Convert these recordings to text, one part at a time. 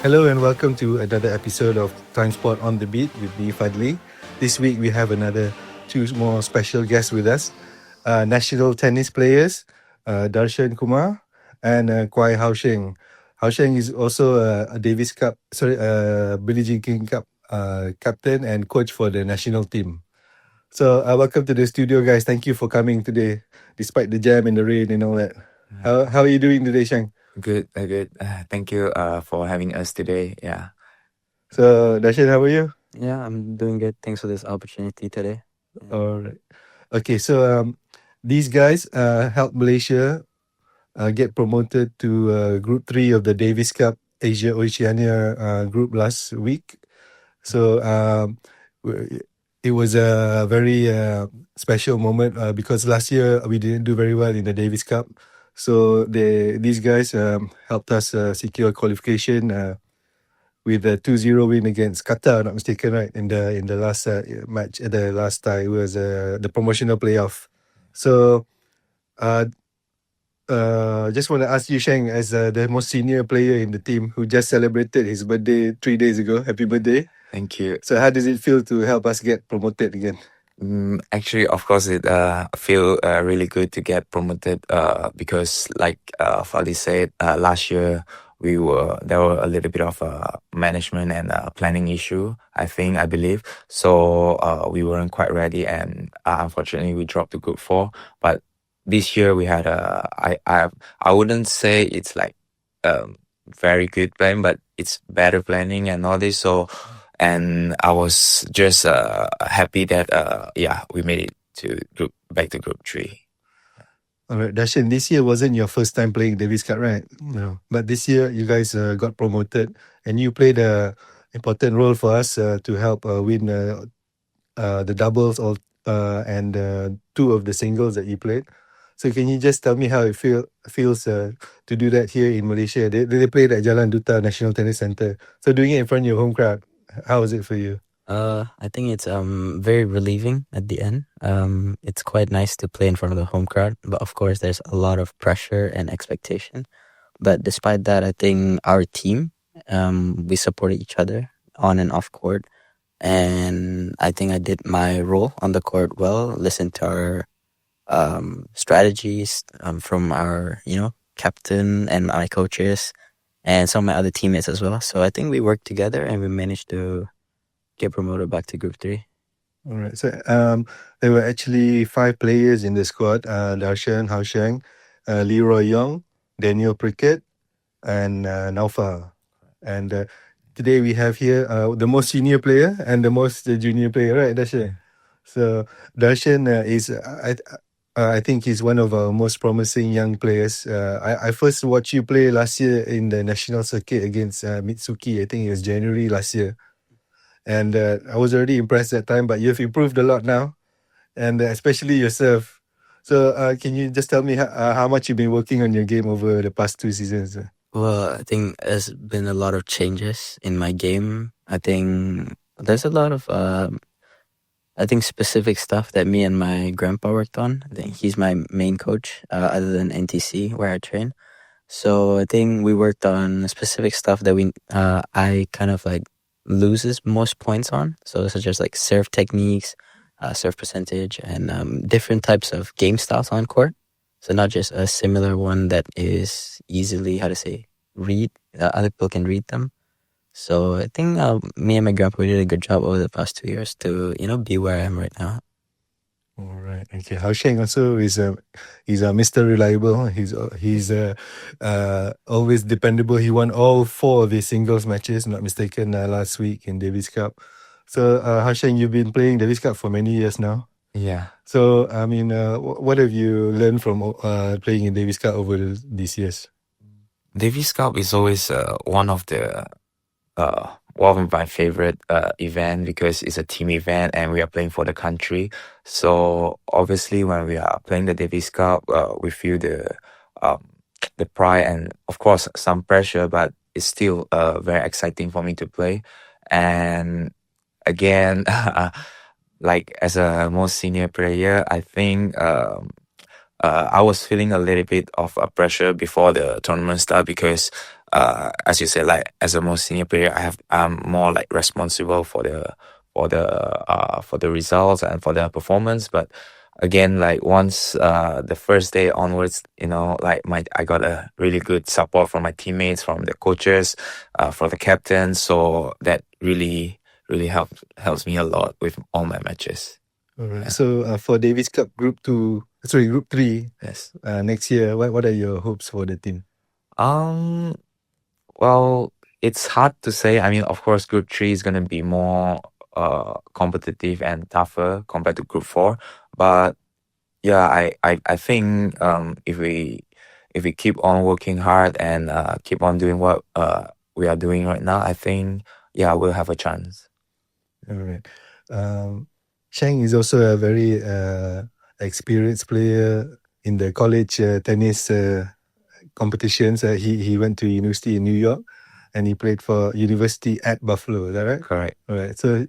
Hello and welcome to another episode of Timesport on the Beat with me, Fadhli. This week we have another two more special guests with us. National tennis players, Darrshan Kumar and Koay Sheng. Sheng is also a Davis Cup, Billie Jean King Cup captain and coach for the national team. So welcome to the studio, guys. Thank you for coming today, despite the jam and the rain and all that. How are you doing today, Sheng? Good, good. Thank you for having us today. Yeah. So Darshan, how are you? Yeah, I'm doing good. Thanks for this opportunity today. All right. Okay, so these guys helped Malaysia get promoted to Group 3 of the Davis Cup Asia Oceania group last week. So it was a very special moment because last year we didn't do very well in the Davis Cup. So these guys helped us secure qualification with a 2-0 win against Qatar, not mistaken, right? In the last match, the last tie, it was the promotional playoff. So, just want to ask you, Sheng, as the most senior player in the team who just celebrated his birthday 3 days ago. Happy birthday! Thank you. So, how does it feel to help us get promoted again? Actually, of course, it feel really good to get promoted because, like Fadhli said, last year there were a little bit of management and planning issue. I believe so. We weren't quite ready, and unfortunately, we dropped to Group 4. But this year we had I wouldn't say it's like very good plan, but it's better planning and all this. So. And I was just happy that we made it back to Group 3. All right, Darshan, this year wasn't your first time playing Davis Cup, right? No. But this year you guys got promoted and you played a important role for us to help win the doubles and two of the singles that you played. So can you just tell me how it feels to do that here in Malaysia? They played at Jalan Duta National Tennis Centre. So doing it in front of your home crowd, how was it for you? I think it's very relieving at the end. It's quite nice to play in front of the home crowd, but of course there's a lot of pressure and expectation. But despite that, I think our team, we supported each other on and off court, and I think I did my role on the court well. Listened to our strategies from our captain and my coaches and some of my other teammates as well. So I think we worked together and we managed to get promoted back to Group 3. All right. So there were actually 5 players in the squad: Darrshan, Sheng, Leroy Young, Daniel Prickett, and Naufal. And today we have here the most senior player and the most junior player, right, Darshan? So Darshan is I think he's one of our most promising young players. I first watched you play last year in the national circuit against Mitsuki. I think it was January last year. And I was already impressed that time, but you've improved a lot now. And especially your serve. So can you just tell me how much you've been working on your game over the past 2 seasons? Well, I think there's been a lot of changes in my game. I think there's a lot of specific stuff that me and my grandpa worked on. I think he's my main coach other than NTC where I train. So I think we worked on specific stuff that I kind of like loses most points on. So such as like serve techniques, serve percentage, and different types of game styles on court. So not just a similar one that is easily, read. Other people can read them. So I think me and my grandpa did a good job over the past 2 years to be where I am right now. All right. Okay. Sheng also is Mr. Reliable. He's always dependable. He won all 4 of his singles matches, not mistaken, last week in Davis Cup. So Sheng, you've been playing Davis Cup for many years now. Yeah. So I mean, what have you learned from playing in Davis Cup over these years? Davis Cup is always one of my favorite event because it's a team event and we are playing for the country. So obviously when we are playing the Davis Cup, we feel the pride and of course some pressure, but it's still very exciting for me to play. And again, like as a most senior player, I think I was feeling a little bit of a pressure before the tournament start because, as you said, like as a more senior player, I'm more like responsible for the results and for the performance. But again, like once the first day onwards, like I got a really good support from my teammates, from the coaches, from the captain. So that really helps me a lot with all my matches. All right. Yeah. So for Davis Cup Group 3, Yes. next year, what are your hopes for the team? Well, it's hard to say. I mean, of course, Group 3 is gonna be more competitive and tougher compared to Group 4. But yeah, I think if we keep on working hard and keep on doing what we are doing right now, I think we'll have a chance. All right. Sheng is also a very experienced player in the college tennis competitions. He went to university in New York, and he played for University at Buffalo. Is that right? Correct. All right. So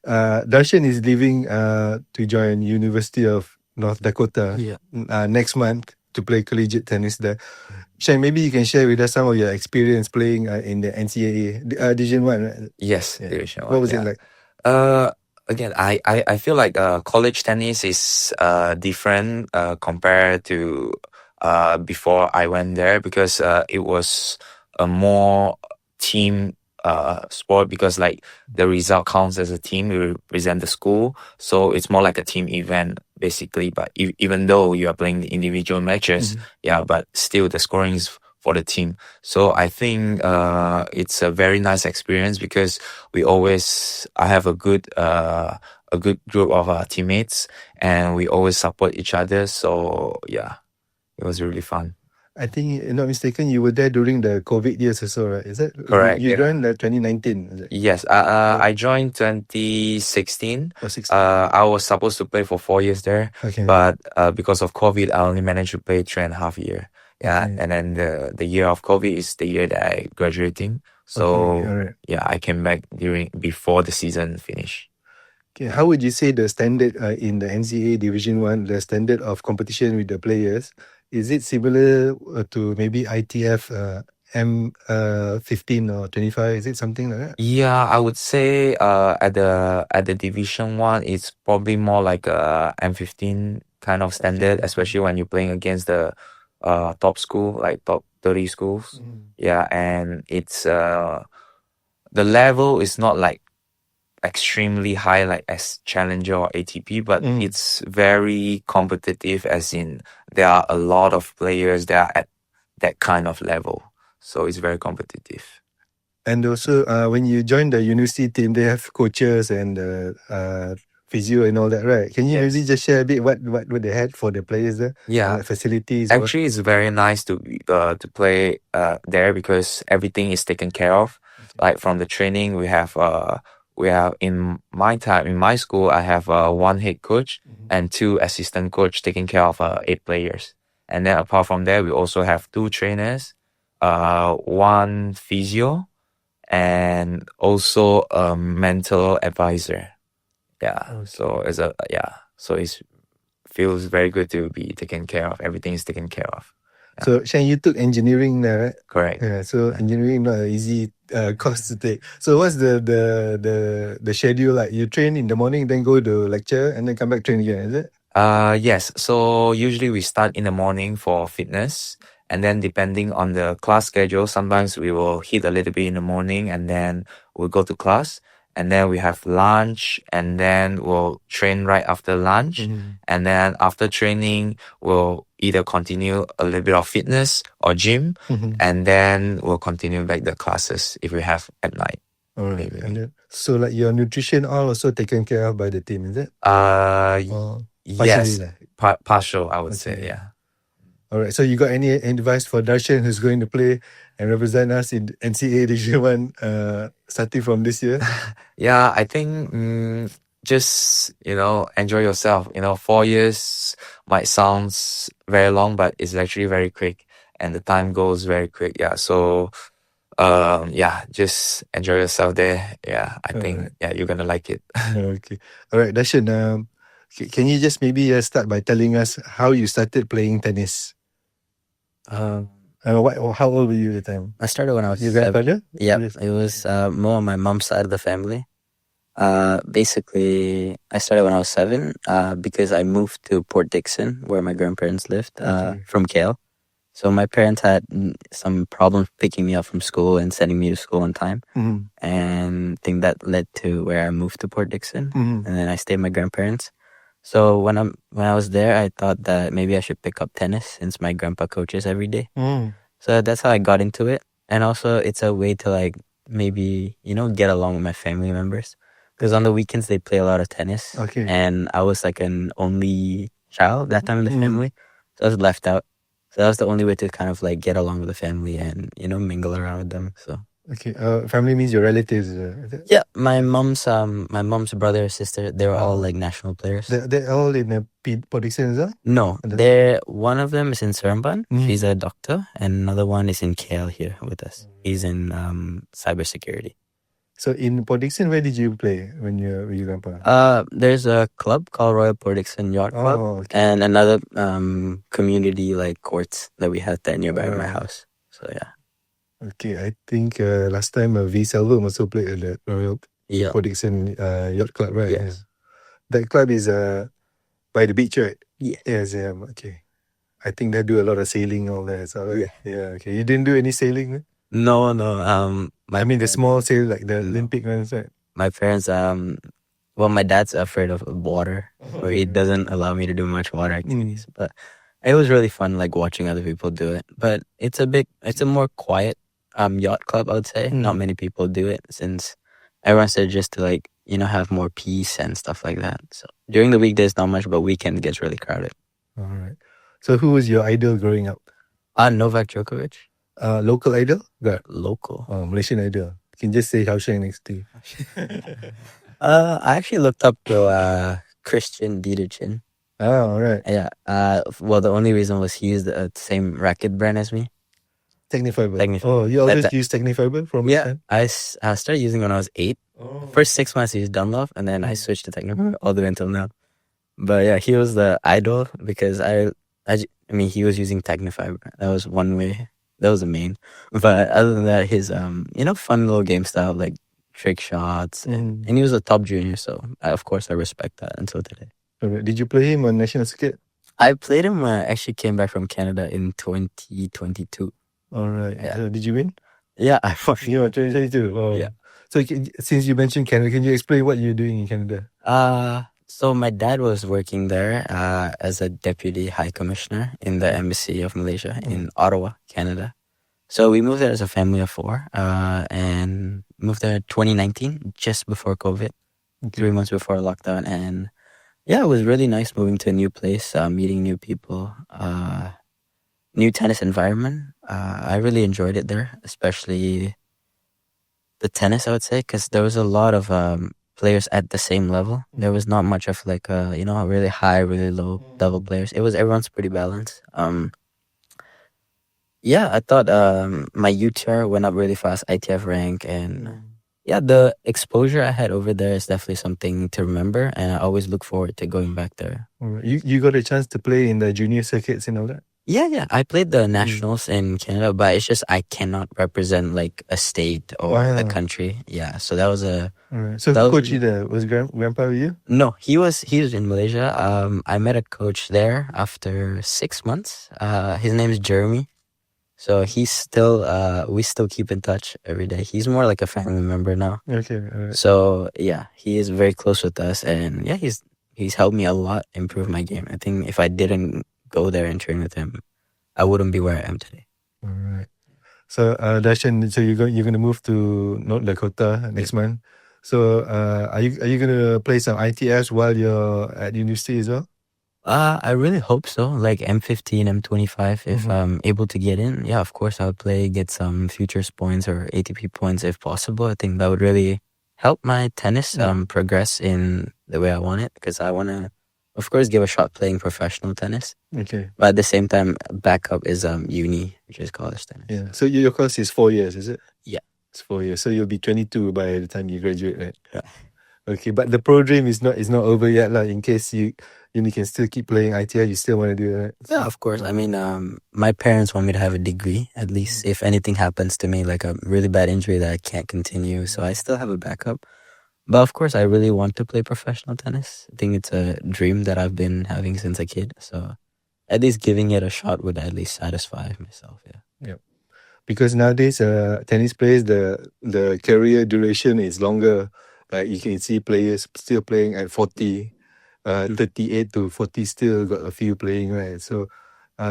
Darrshan is leaving to join University of North Dakota next month to play collegiate tennis there. Sheng, maybe you can share with us some of your experience playing in the NCAA Division 1, right? Yes, Yeah. Division What 1. was it Yeah. like? Again, I feel like college tennis is different compared to before I went there because it was a more team sport because like the result counts as a team. We represent the school, so it's more like a team event basically. But even though you are playing the individual matches, but still the scoring is for the team. So I think it's a very nice experience because I have a good group of teammates and we always support each other. So yeah, it was really fun. I think, if not mistaken, you were there during the COVID years or so, right? Is that Correct, You yeah. joined 2019, is it? Yes, I joined 2016. Or 16? I was supposed to play for 4 years there, Okay. but because of COVID, I only managed to play 3.5 years. Yeah, Okay. and then the year of COVID is the year that I graduating. So Okay, alright. yeah, I came back before the season finished. Okay, how would you say the standard in the NCAA Division 1, the standard of competition with the players, is it similar to maybe ITF M15 or 25? Is it something like that? Yeah, I would say at the Division 1, it's probably more like a M15 kind of standard, especially when you're playing against the top school, like top 30 schools. Yeah, and it's the level is not like extremely high like as Challenger or ATP, but it's very competitive as in there are a lot of players that are at that kind of level. So it's very competitive. And also, when you join the university team, they have coaches and physio and all that, right? Can you maybe just share a bit what they had for the players there? Yeah. Like facilities? Actually, it's very nice to play there because everything is taken care of. Like from the training, we have in my school, I have one head coach and two assistant coach taking care of 8 players. And then apart from that, we also have 2 trainers, one physio, and also a mental advisor. Yeah. So it feels very good to be taken care of. Everything is taken care of. So, Sheng, you took engineering there, right? Correct. Yeah. So engineering not an easy course to take. So what's the schedule like? You train in the morning, then go to lecture, and then come back train again. Is it? Yes. So usually we start in the morning for fitness, and then depending on the class schedule, sometimes we will hit a little bit in the morning, and then we'll go to class, and then we have lunch, and then we'll train right after lunch, and then after training, we'll either continue a little bit of fitness or gym, and then we'll continue back the classes if we have at night. All right. And then, so like your nutrition all also taken care of by the team, is it? Yes, Partially, partial, I would say, yeah. All right. So you got any advice for Darrshan who's going to play and represent us in NCAA Division 1 starting from this year? Yeah, I think just enjoy yourself. 4 years might sound very long, but it's actually very quick, and the time goes very quick. Yeah, so just enjoy yourself there. Yeah, I think you're gonna like it. Okay. All right, Darrshan. Can you just maybe start by telling us how you started playing tennis? Um, How old were you at the time? I started when I was Your 7. grandfather? Yep, Yes. it was more on my mom's side of the family. Basically, I started when I was 7 because I moved to Port Dickson, where my grandparents lived, Okay. from KL. So my parents had some problems picking me up from school and sending me to school on time. Mhm. And I think that led to where I moved to Port Dickson. Mhm. And then I stayed with my grandparents. So when I was there, I thought that maybe I should pick up tennis since my grandpa coaches every day. Mm. So that's how I got into it. And also, it's a way to like maybe, get along with my family members. Because on the weekends, they play a lot of tennis. Okay. And I was like an only child that time in the Mm. family. So I was left out. So that was the only way to kind of like get along with the family and, mingle around with them. So Okay. Family means your relatives. yeah, my mom's brother, sister, they were all like national players. They're all in Port Dickson, is it? No, And they're one of them is in Seremban. Mm. She's a doctor, and another one is in KL here with us. He's in cybersecurity. So in Port Dickson, where did you play when you were your grandpa? There's a club called Royal Port Dickson Yacht Club, Oh, okay. and another community like courts that we had there nearby my house. So yeah, Okay, I think last time V Selvum also played at the Royal yeah, Port Dickson Yacht Club, right? yes, Yeah. That club is by the beach, right? yeah. Yes, yeah. Okay. I think they do a lot of sailing all that. So Yeah. yeah. Okay. You didn't do any sailing? Huh? No. I mean the small sail, like the No. Olympic ones, right? My parents, well, my dad's afraid of water, so he doesn't allow me to do much water activities. But it was really fun, like watching other people do it. But it's a more quiet yacht club, I would say. Not many people do it since everyone's there just to like have more peace and stuff like that. So during the weekdays, not much, but weekend gets really crowded. All right. So who was your idol growing up? Novak Djokovic, Local idol? Got local. Malaysian idol. You can just say Sheng next to you. I actually looked up to Christian Dieterchen. Oh, all right. Yeah. Well, the only reason was he used the same racket brand as me. Technifiber. Technifiber. Oh, you always That- use Technifiber from Yeah. time? I started using when I was 8. First 6 months I used Dunlop, and then I switched to Technifiber all the way until now. But yeah, he was the idol because I mean he was using Technifiber. That was one way. That was the main. But other than that, his fun little game style like trick shots, and he was a top junior, so of course I respect that until today. Okay. Did you play him on national circuit? I played him when I actually came back from Canada in 2022. All right. Yeah. So did you win? Yeah, I won. You were 2022. Oh. Yeah. So since you mentioned Canada, can you explain what you're doing in Canada? So my dad was working there as a deputy high commissioner in the embassy of Malaysia in Ottawa, Canada. So we moved there as a family of 4, and moved there 2019, just before COVID, 3 months before lockdown. And yeah, it was really nice moving to a new place, meeting new people, new tennis environment. I really enjoyed it there, especially the tennis, I would say, because there was a lot of players at the same level. There was not much of like really high, really low level players. Everyone's pretty balanced. Yeah, I thought my UTR went up really fast, ITF rank, and yeah, the exposure I had over there is definitely something to remember, and I always look forward to going back there. All right. You got a chance to play in the junior circuits and all that? Yeah, I played the nationals in Canada, but it's just I cannot represent like a state or a country. Yeah, so that was a. All right. So that who was- coached you there? Was grandpa with you? No, he was in Malaysia. I met a coach there after 6 months. His name is Jeremy. So he's still we still keep in touch every day. He's more like a family member now. Okay. All right. So yeah, he is very close with us, and yeah, he's helped me a lot improve my game. I think if I didn't go there and train with him, I wouldn't be where I am today. All right. So Darrshan, so you're gonna move to North Dakota next month. So are you gonna play some ITS while you're at university as well? I really hope so. Like M15, M25, if I'm able to get in, yeah, of course I would play, get some futures points or ATP points if possible. I think that would really help my tennis progress in the way I want it, because I want to, of course, give a shot playing professional tennis. Okay. But at the same time, backup is uni, which is college tennis. Yeah. So your course is 4 years, is it? Yeah. It's 4 years. So you'll be 22 by the time you graduate, right? Yeah. Okay, but the pro dream is not over yet, lah. In case you can still keep playing ITI, you still want to do it. Yeah, of course. I mean, my parents want me to have a degree, at least if anything happens to me, like a really bad injury that I can't continue. So I still have a backup. But of course, I really want to play professional tennis. I think it's a dream that I've been having since a kid. So at least giving it a shot would at least satisfy myself. Yeah. Yeah. Because nowadays, tennis players, the career duration is longer. Like you can see players still playing at 40, 38 to 40, still got a few playing, right? So,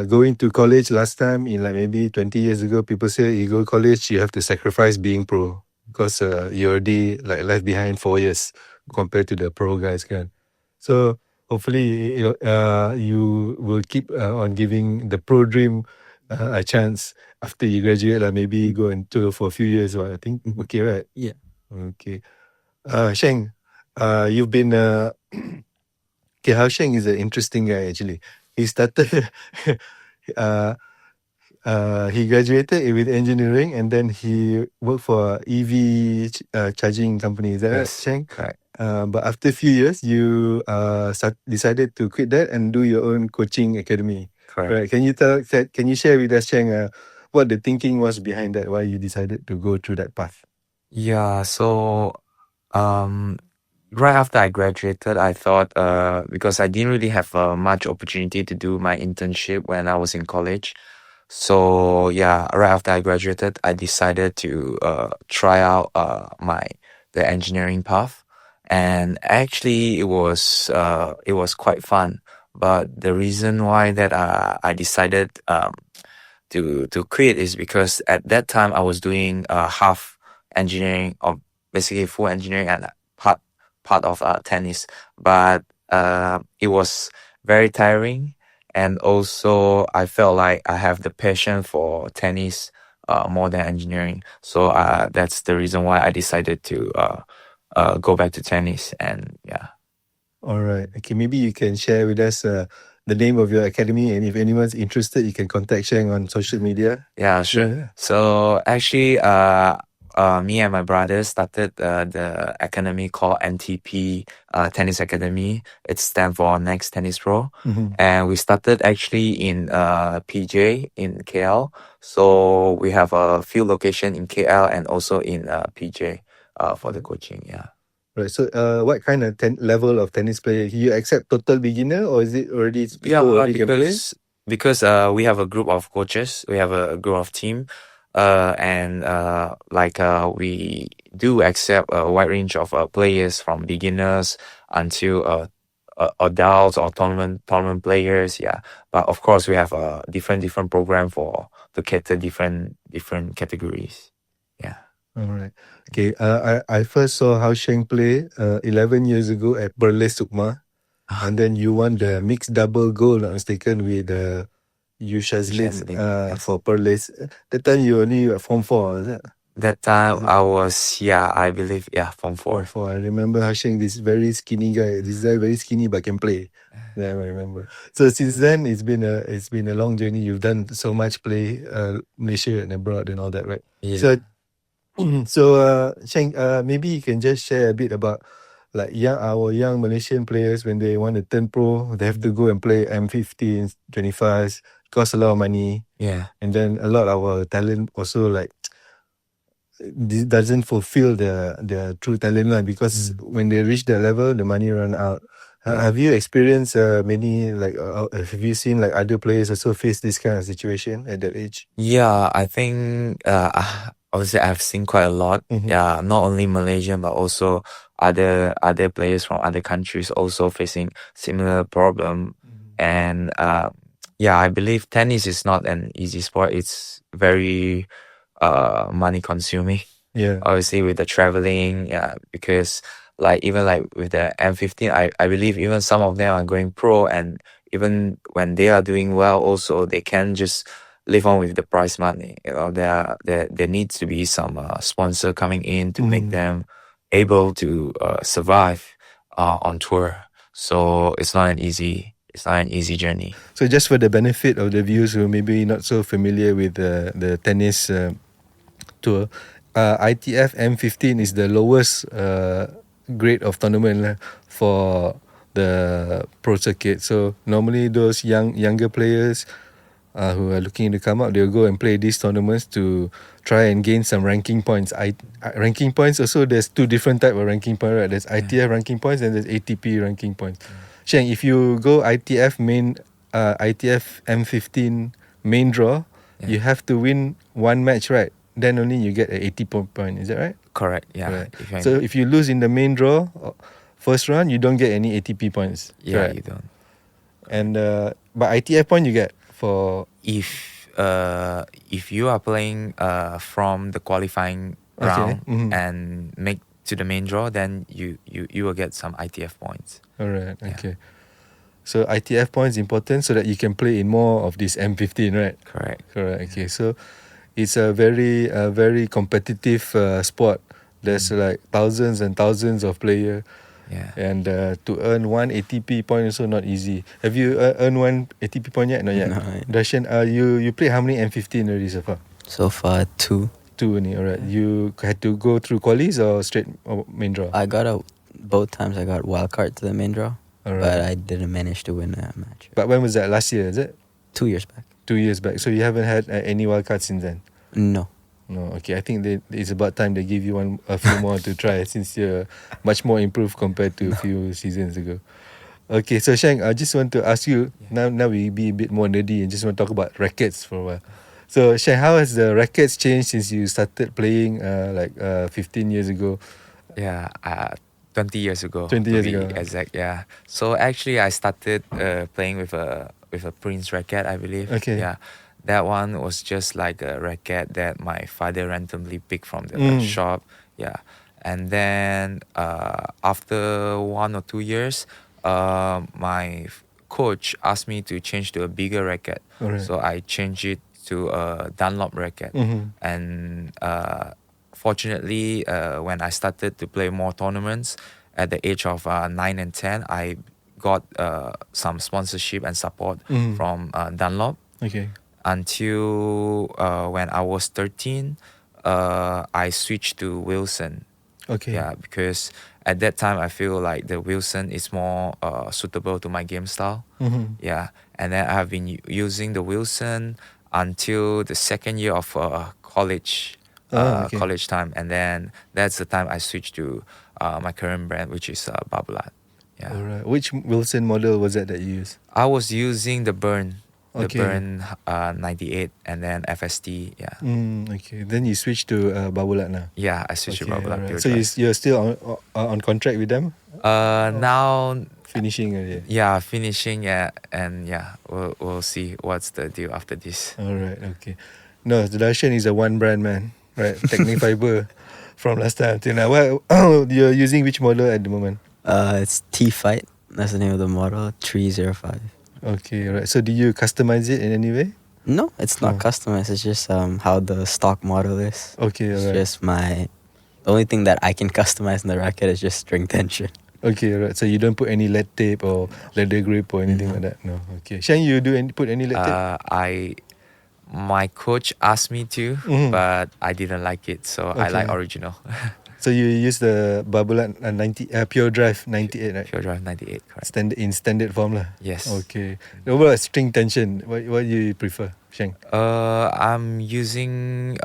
going to college last time, in like maybe 20 years ago, people say you go college, you have to sacrifice being pro because you already like left behind 4 years compared to the pro guys, can. So hopefully, you will keep on giving the pro dream a chance after you graduate, like maybe go and tour for a few years. Or I think okay, right? Yeah. Okay. Sheng, you've been okay. How Sheng is an interesting guy actually. He started. uh, he graduated with engineering and then he worked for EV charging company. Is that right, Yes, Sheng? correct. But after a few years, you decided to quit that and do your own coaching academy. Correct. Right? Can you share with us, Sheng, what the thinking was behind that? Why you decided to go through that path? Yeah, so um right after I graduated, I thought because I didn't really have much opportunity to do my internship when I was in college. So yeah, right after I graduated, I decided to try out the engineering path, and actually it was quite fun. But the reason why that I decided to quit is because at that time I was doing half engineering, or basically full engineering, and part of tennis, but it was very tiring, and also I felt like I have the passion for tennis more than engineering. So that's the reason why I decided to go back to tennis. And yeah. All right. Okay, maybe you can share with us the name of your academy, and if anyone's interested, you can contact Sheng on social media. Yeah, sure. Yeah. So actually, me and my brother started the academy called NTP Tennis Academy. It stands for Next Tennis Pro, and we started actually in PJ in KL. So we have a few location in KL and also in PJ for the coaching. Yeah. Right. So, what kind of level of tennis player? You accept total beginner, or is it already people Yeah, already can play? because we have a group of coaches, we have a group of team, and we do accept a wide range of players from beginners until adults or tournament players. Yeah, but of course we have a different program for to cater different categories. Yeah. All right. Okay. I first saw how Sheng play 11 years ago at Burles Sukma, and then you won the mixed double gold, not mistaken, with Yu Shazlin Yes. for Burles. That time you only Form 4, is it? That time I was, I believe, Form Form 4. 4. I remember Hasheng, this very skinny guy. This guy very skinny but can play. Yeah, I remember. So since then, it's been a long journey. You've done so much play, Malaysia and abroad and all that, right? Yeah. So, Sheng, maybe you can just share a bit about like our young Malaysian players when they want to turn pro, they have to go and play M15, 25s, cost a lot of money, Yeah. and then a lot of our talent also like doesn't fulfill their true talent line because when they reach that level, the money run out. Have you experienced many like have you seen like other players also face this kind of situation at that age? Yeah, I think obviously I've seen quite a lot. Mhm. Yeah, not only Malaysian but also other players from other countries also facing similar problem. And I believe tennis is not an easy sport. It's very money consuming. Yeah. Obviously with the traveling, because like even like with the M15, I believe even some of them are going pro, and even when they are doing well also they can just live on with the prize money. There needs to be some sponsor coming in to make them able to survive on tour. So it's not an easy journey. So just for the benefit of the viewers who maybe not so familiar with the tennis tour, ITF M15 is the lowest grade of tournament lah for the pro circuit. So normally those younger players who are looking to come up, they'll go and play these tournaments to try and gain some ranking points. Ranking points also, there's two different type of ranking points, right? There's ITF ranking points and there's ATP ranking points. Sheng, if you go ITF M15 main draw, you have to win one match, right? Then only you get an 80 point. Is that right? Correct. Yeah. Right. So if you lose in the main draw, first round, you don't get any ATP points. yeah, correct? you don't. And but ITF point you get for If you are playing from the qualifying round and make to the main draw, then you will get some ITF points. Alright, okay. So ITF points important so that you can play in more of this M15, right? Correct. Okay, so it's a very competitive sport. There's like thousands and thousands of players. Yeah. And to earn one ATP point also not easy. Have you earned one ATP point yet? Not yet. No. Darrshan, you played how many M15 already so far? So far, 2. Two only. Alright. You had to go through qualies or straight main draw? Both times I got wild card to the main draw, Alright. but I didn't manage to win a match. But when was that? Last year, is it? 2 years back. 2 years back. So you haven't had any wild cards since then? No. No. Okay. I think it's about time they give you a few more to try since you're much more improved compared to a few seasons ago. Okay. So Sheng, I just want to ask you now we be a bit more nerdy and just want to talk about rackets for a while. So Sheng, how has the rackets changed since you started playing 15 years ago? Yeah. 20 years ago. 20 years to be ago. Exact. Yeah. So actually, I started playing with a Prince racket, I believe. Okay. Yeah. That one was just like a racket that my father randomly picked from the shop. Yeah. And then after 1 or 2 years, my coach asked me to change to a bigger racket. Alright. So I changed it to a Dunlop racket. And fortunately, when I started to play more tournaments at the age of 9 and 10, I got some sponsorship and support from Dunlop. Okay. Until when I was 13, I switched to Wilson. Okay. Yeah, because at that time I feel like the Wilson is more suitable to my game style. Yeah, and then I have been using the Wilson until the second year of college. Okay. College time, and then that's the time I switched to my current brand, which is Babolat. Yeah. Alright. Which Wilson model was that you used? I was using the Burn. The Okay. Burn 98 and then FST. Yeah. Okay. Then you switched to Babolat now. Yeah, I switched to Babolat. alright. Pure So Drive. you're still on contract with them? Now, Finishing already. yeah, finishing. Yeah, and yeah, we'll see what's the deal after this. Alright, okay. No, the Darrshan is a one brand man, right? Technic Fiber from last time till now. Well, you're using which model at the moment? It's T-Fight. That's the name of the model, 305. Okay, right. So do you customize it in any way? No, it's not customized. It's just how the stock model is. Okay, It's alright. just the only thing that I can customize in the racket is just string tension. Okay, right. So you don't put any lead tape or leather grip or anything like that? No. Okay. Sheng, you put any lead tape? My coach asked me to, but I didn't like it, so I like Okay. original. So you use the Babolat 90 Pure Drive 98, right? Pure Drive 98, correct. Standard form lah. Yes. Okay. What about string tension? What do you prefer, Sheng? I'm using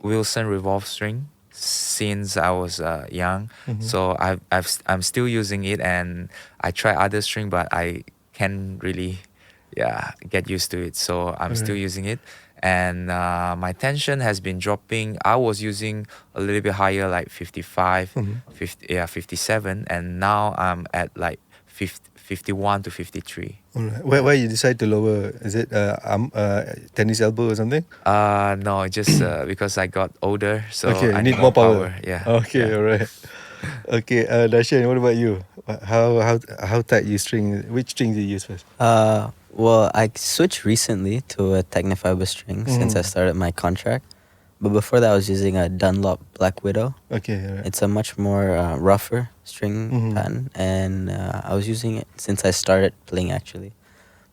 Wilson revolve string since I was young, so I'm still using it, and I try other string, but I can't really get used to it, so I'm still using it. And my tension has been dropping. I was using a little bit higher, like 55, 57, and now I'm at like 51 to 53. Alright. Why you decide to lower? Is it tennis elbow or something? No, just because I got older, so Okay, I you need more power. Yeah. Okay, yeah. alright. Okay, Darrshan, what about you? How tight you string? Which string do you use first? Well, I switched recently to a Technifiber string since I started my contract. But before that, I was using a Dunlop Black Widow. Okay, alright. It's a much more rougher string pattern, and I was using it since I started playing actually.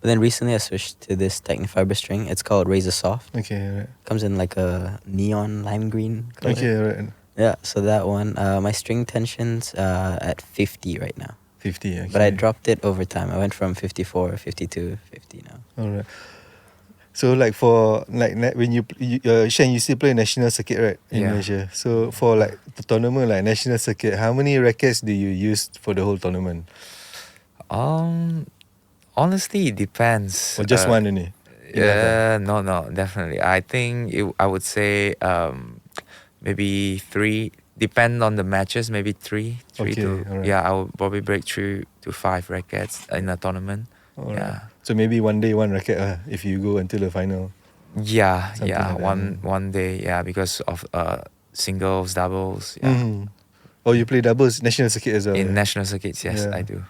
But then recently, I switched to this Technifiber string. It's called Razor Soft. Okay, alright. Comes in like a neon lime green color. Okay, alright. Yeah, so that one, my string tension's at 50 right now. 50. Okay. But I dropped it over time. I went from 54, 52, 50 now. All right. So like for like when Sheng, you still play national circuit, right, in Yeah. Malaysia? So for like the tournament like national circuit, how many rackets do you use for the whole tournament? Honestly, it depends. Or just one only? Enough, No, definitely. I think I would say maybe three. Depend on the matches, maybe three Okay, to alright. yeah. I will probably break 3 to 5 rackets in a tournament. Alright. Yeah, So maybe one day one racket if you go until the final. Something yeah. like that. One day, yeah, because of singles, doubles, yeah. Mm. Oh, you play doubles national circuit as well? In national circuits, yes, I do.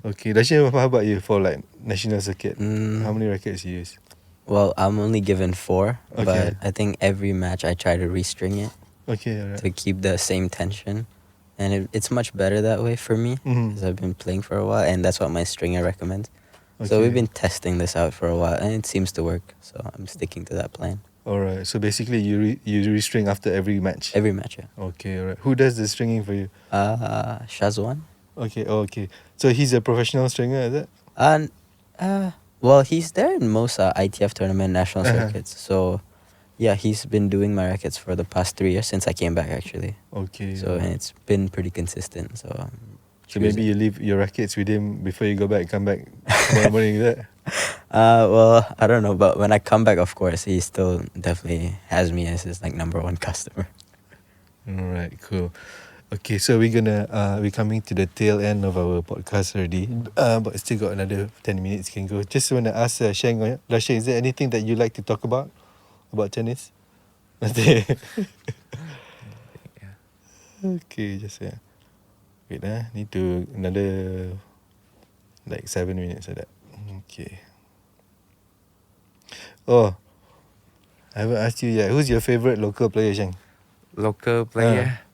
Okay, Darrshan, how about you for like national circuit? How Mm, many rackets you use? well, I'm only given 4, Okay. but I think every match I try to restring it Okay, alright. to keep the same tension. And it's much better that way for me Mhm. because I've been playing for a while, and that's what my stringer recommends. So Okay. we've been testing this out for a while, and it seems to work. So I'm sticking to that plan. Alright, so basically you restring after every match. Every match, yeah. Okay, alright. Who does the stringing for you? Shazwan? Okay, okay. So he's a professional stringer, is it? And well, he's there in most ITF tournament national Uh-huh. circuits. So yeah, he's been doing my rackets for the past 3 years since I came back actually. Okay. So and it's been pretty consistent. So So maybe you leave your rackets with him before you come back tomorrow morning, is that? well, I don't know, but when I come back, of course, he still definitely has me as his like #1 customer. Alright, cool. Okay, so we're coming to the tail end of our podcast already. But still got another 10 minutes can go. Just wanna ask Sheng, Darrshan, is there anything that you like to talk about tennis? Nothing. Yeah. Okay, just wait need to another like 7 minutes like that. Okay. Oh, I haven't asked you yet. Who's your favorite local player, Sheng? Local player,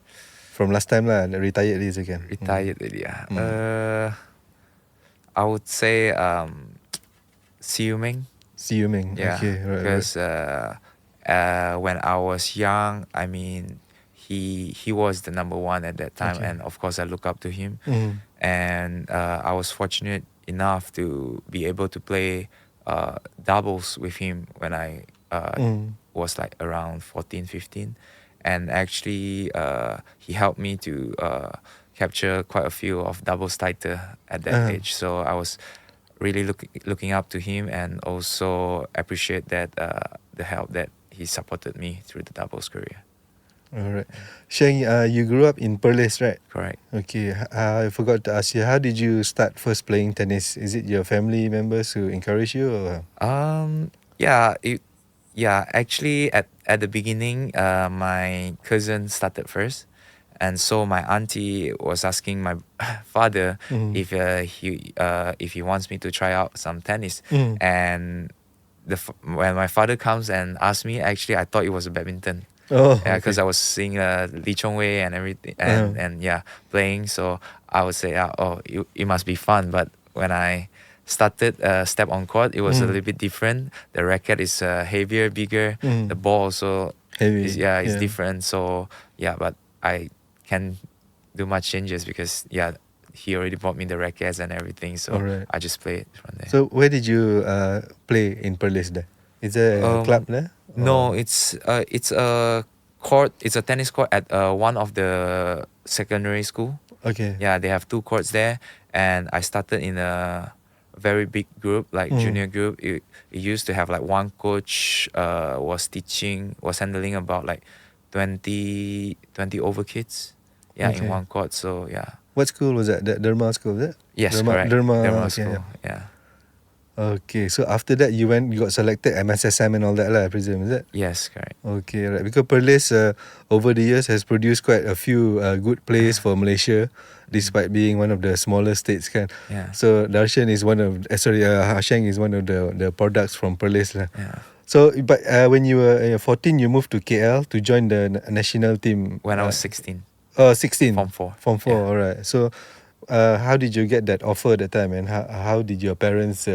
From last time lah, the retired days again. retired already. Yeah. Mm. I would say Siu Ming. Siu Ming. Yeah, Okay, right. because when I was young, I mean, he was the #1 at that time, Okay. and of course I look up to him. Mm. And I was fortunate enough to be able to play doubles with him when I was like around 14, 15. And actually, he helped me to capture quite a few of doubles title at that age. So I was really looking up to him, and also appreciate that the help that he supported me through the doubles career. Alright. Sheng, you grew up in Perlis, right? Correct. Okay. I forgot to ask you, how did you start first playing tennis? Is it your family members who encouraged you, or? Yeah, actually at the beginning, my cousin started first, and so my auntie was asking my father if he wants me to try out some tennis. And when my father comes and asks me, actually I thought it was a badminton. Oh, Yeah, because okay. I was seeing Lee Chong Wei and everything, and yeah, playing. So I would say, it must be fun. But when I started step on court, it was a little bit different. The racket is heavier, bigger. The ball also Heavy. is different. So yeah, but I can do much changes because he already bought me the rackets and everything. So Alright. I just play it from there. So where did you play in Perlis there? Is there a club there? No, it's a court. It's a tennis court at one of the secondary school. Okay. Yeah, they have 2 courts there, and I started in a very big group, like junior group. It used to have like one coach was handling about like 20 over kids. Yeah, in Okay. one court. So yeah. What school was that? The Dharma school, is it? Yes, Dharma, correct. Dharma, Dharma okay, school. Yeah. Okay, so after that you got selected MSSM and all that lah, I presume, is it? Yes, correct. Okay, right. Because Perlis over the years has produced quite a few good players for Malaysia, despite being one of the smaller states, kan. Yeah. So Darrshan is one of Sheng is one of the products from Perlis lah. Yeah. So, but when you were 14, you moved to KL to join the national team. When I was 16. 16. Form 4. Form 4. Yeah. Alright. So, how did you get that offer at the time, and how did your parents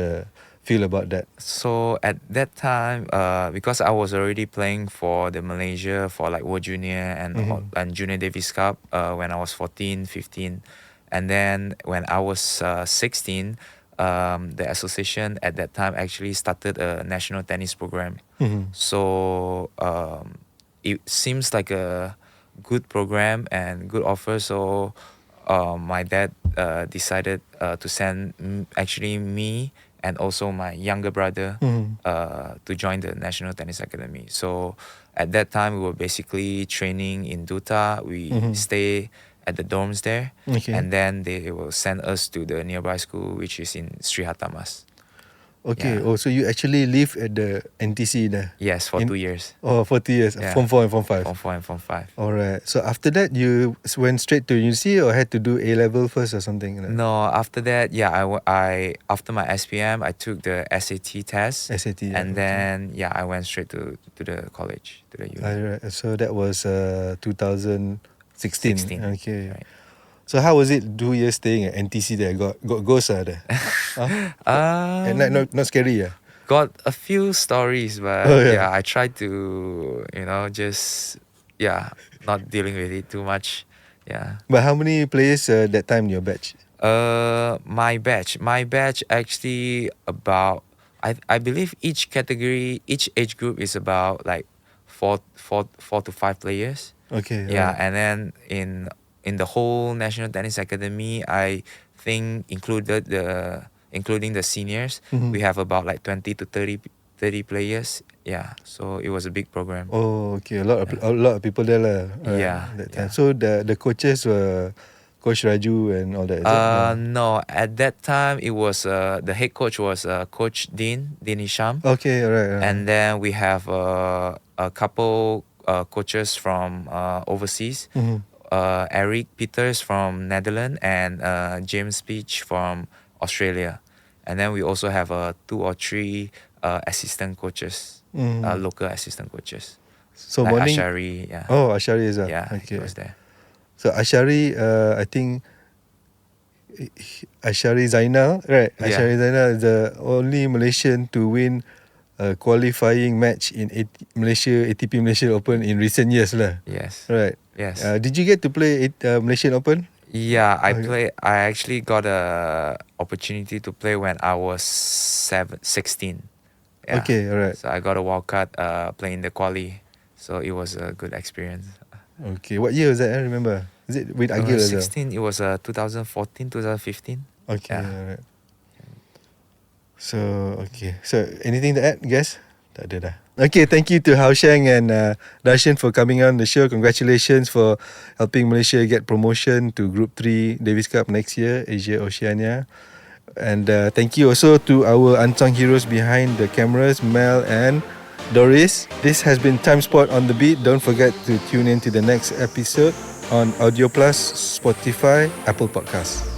feel about that? So at that time, because I was already playing for the Malaysia for like World Junior and Junior Davis Cup when I was 14, 15. And then when I was 16, the association at that time actually started a national tennis program. So it seems like a good program and good offer. So my dad decided to send actually me and also my younger brother to join the National Tennis Academy. So at that time, we were basically training in Duta. We stay at the dorms there, Okay. and then they will send us to the nearby school, which is in Sri Hatamas. Okay. Yeah. Oh, so you actually live at the NTC there? Yes, for In- 2 years. Oh, for 2 years. Yeah. Form 4 and Form 5. Form 4 and Form 5. Alright. So after that, you went straight to university or had to do A level first or something? No, after that, yeah, I after my SPM, I took the SAT test, SAT. and then I went straight to the college, to the uni. Alright. So that was 2016. 16. Okay. Right. So how was it 2 years staying at NTC there? Got ghosts there? At night, not scary, yeah? Got a few stories, but Oh, yeah. I tried to just not dealing with it too much. Yeah. But how many players that time in your batch? My batch actually about I believe each category, each age group is about like four to five players. Okay. Yeah, alright. and then in the whole National Tennis Academy, I think including the seniors, we have about like 20 to 30 players. Yeah, so it was a big program. Oh, okay. A lot of people there lah. Yeah, That time. yeah. So the coaches were Coach Raju and all that. Is it? No, at that time it was the head coach was Coach Dean Isham, Okay. Alright. and then we have a couple coaches from overseas. Eric Peters from Netherlands and James Peach from Australia, and then we also have 2 or 3 assistant coaches, local assistant coaches. So like morning. Ashari, yeah. Oh, Ashari is Yeah, okay. he was there. So Ashari, I think Ashari Zainal, right? Yeah. Ashari Zainal is the only Malaysian to win a qualifying match in ATP Malaysia Open in recent years lah. Yes. Right. Yes. Did you get to play Malaysian Open? Yeah, I actually got a opportunity to play when I was 16. Yeah. Okay, alright. So I got a wild card playing the quali. So it was a good experience. Okay, what year was that? I remember. Is it with When I Agil was as well? 16, it was 2014, 2015. Okay, Yeah. alright. So, okay. So, anything to add, guys? Tak ada dah. Okay, thank you to Sheng and Darrshan for coming on the show. Congratulations for helping Malaysia get promotion to Group 3 Davis Cup next year, Asia Oceania. And thank you also to our unsung heroes behind the cameras, Mel and Doris. This has been Timesport on the Beat. Don't forget to tune in to the next episode on Audio Plus, Spotify, Apple Podcasts.